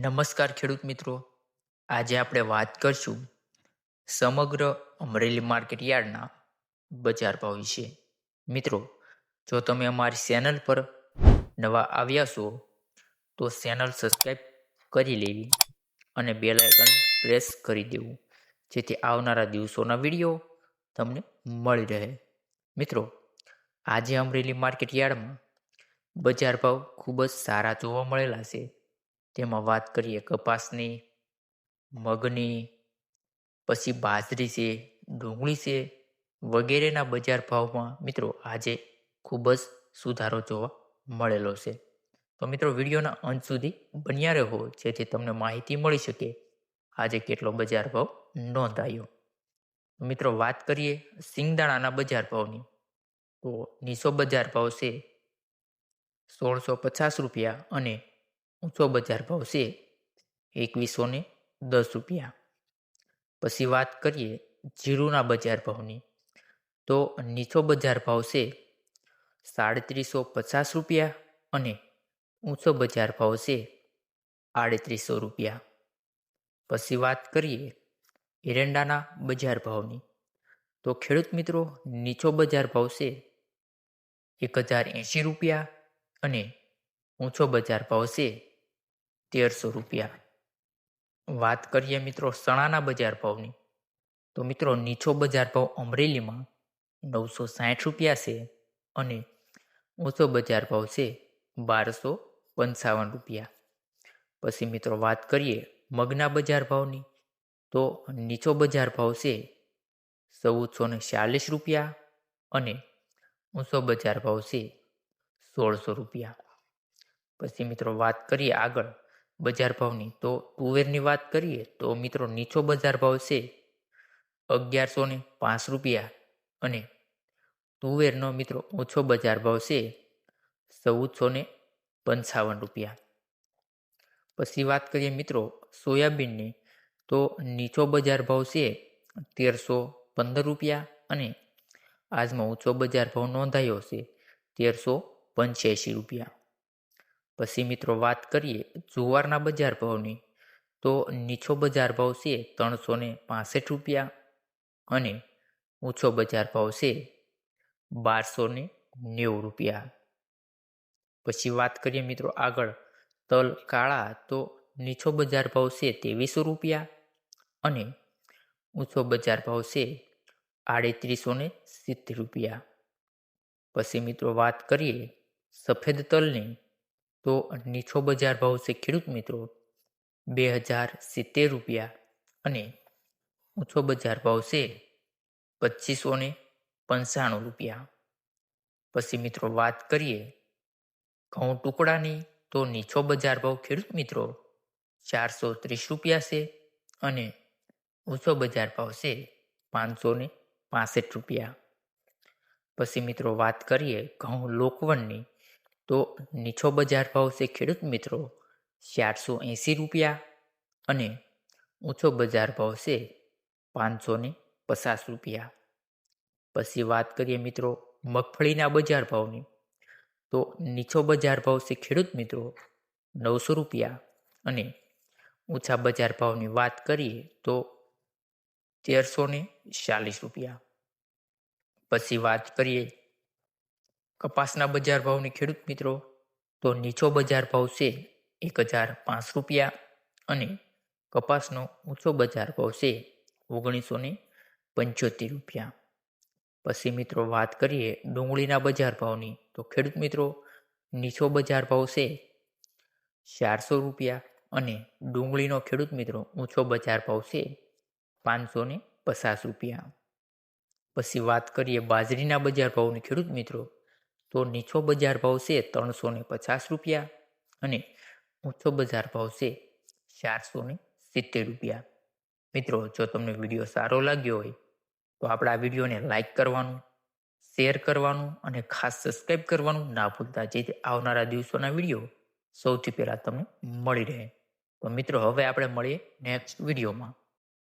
નમસ્કાર ખેડૂત મિત્રો. આજે આપણે વાત કરશું સમગ્ર અમરેલી માર્કેટ યાર્ડના બજાર ભાવ વિશે. મિત્રો, જો તમે અમારી ચેનલ પર નવા આવ્યા છો તો ચેનલ સબસ્ક્રાઈબ કરી લેવી અને બેલ આઇકન પ્રેસ કરી દેવું, જેથી આવનારા દિવસોના વિડીયો તમને મળી રહે. મિત્રો, આજે અમરેલી માર્કેટ યાર્ડમાં બજાર ભાવ ખૂબ જ સારા જોવા મળેલા છે. તેમાં વાત કરીએ કપાસની, મગની, પછી બાજરી છે, ડુંગળી છે વગેરેના બજાર ભાવમાં મિત્રો આજે ખૂબ જ સુધારો જોવા મળેલો છે. તો મિત્રો, વિડીયોના અંત સુધી બન્યા રહો, જેથી તમને માહિતી મળી શકે આજે કેટલો બજાર ભાવ નોંધાયો. મિત્રો, વાત કરીએ સિંગદાણાના બજાર ભાવની, તો નીચો બજાર ભાવ છે 1650 અને ઊંચો બજાર ભાવ છે 2110 રૂપિયા. પછી વાત કરીએ જીરુના બજાર ભાવની, તો નીચો બજાર ભાવ છે 3750 અને ઊંચો બજાર ભાવ છે 3800 રૂપિયા. પછી વાત કરીએ એરંડાના બજાર ભાવની, તો ખેડૂત મિત્રો નીચો બજાર ભાવ છે 1080 રૂપિયા અને ઊંચો બજાર ભાવ છે 1300 રૂપિયા. વાત કરીએ મિત્રો ચણાના બજાર ભાવની, તો મિત્રો નીચો બજાર ભાવ અમરેલીમાં 960 રૂપિયા છે અને ઊંચો બજાર ભાવ છે 1255 રૂપિયા. પછી મિત્રો વાત કરીએ મગના બજાર ભાવની, તો નીચો બજાર ભાવ છે 1440 રૂપિયા અને ઊંચો બજાર ભાવ છે 1600 રૂપિયા. પછી મિત્રો વાત કરીએ આગળ બજાર ભાવની, તો તુવેરની વાત કરીએ તો મિત્રો નીચો બજાર ભાવ છે 1105 રૂપિયા અને તુવેરનો મિત્રો ઓછો બજાર ભાવ છે 1455 રૂપિયા. પછી વાત કરીએ મિત્રો સોયાબીનની, તો નીચો બજાર ભાવ છે 1315 રૂપિયા અને આજમાં ઊંચો બજાર ભાવ નોંધાયો છે 1385 રૂપિયા. પછી મિત્રો વાત કરીએ જુવારના બજાર ભાવની, તો નીચો બજાર ભાવ છે 365 રૂપિયા અને ઊંચો બજાર ભાવ છે 1290 રૂપિયા. પછી વાત કરીએ મિત્રો આગળ તલ કાળા, તો નીચો બજાર ભાવ છે 2300 રૂપિયા અને ઊંચો બજાર ભાવ છે 3870 રૂપિયા. પછી મિત્રો વાત કરીએ સફેદ તલની, તો નીચો બજાર ભાવ છે ખેડૂત મિત્રો 2070 રૂપિયા અને ઊંચો બજાર ભાવ છે 2595 રૂપિયા. પછી મિત્રો વાત કરીએ ઘઉં ટુકડાની, તો નીચો બજાર ભાવ ખેડૂત મિત્રો 430 રૂપિયા છે અને ઊંચો બજાર ભાવ છે 565 રૂપિયા. પછી મિત્રો વાત કરીએ ઘઉં લોકવનની, તો નીચો બજાર ભાવ છે ખેડૂત મિત્રો 480 રૂપિયા અને ઊંચો બજાર ભાવ છે 550 રૂપિયા. પછી વાત કરીએ મિત્રો મગફળીના બજાર ભાવની, તો નીચો બજાર ભાવ છે ખેડૂત મિત્રો 900 રૂપિયા અને ઊંચા બજાર ભાવની વાત કરીએ તો 1340 રૂપિયા. પછી વાત કરીએ કપાસના બજાર ભાવની ખેડૂત મિત્રો, તો નીચો બજાર ભાવ છે 1005 રૂપિયા અને કપાસનો ઊંચો બજાર ભાવ છે 1975 રૂપિયા. પછી મિત્રો વાત કરીએ ડુંગળીના બજાર ભાવની, તો ખેડૂત મિત્રો નીચો બજાર ભાવ છે 400 રૂપિયા અને ડુંગળીનો ખેડૂત મિત્રો ઊંચો બજાર ભાવ છે 550 રૂપિયા. પછી વાત કરીએ બાજરીના બજાર ભાવની ખેડૂત મિત્રો, તો નીચો બજાર ભાવ છે 350 રૂપિયા અને ઊંચો બજાર ભાવ છે 470 રૂપિયા. મિત્રો, જો તમને વિડીયો સારો લાગ્યો હોય તો આપણા વિડીયોને લાઈક કરવાનું, શેર કરવાનું અને ખાસ સબસ્ક્રાઈબ કરવાનું ના ભૂલતા, જેથી આવનારા દિવસોના વિડીયો સૌથી પહેલા તમને મળી રહે. તો મિત્રો, હવે આપણે મળીએ નેક્સ્ટ વિડીયોમાં.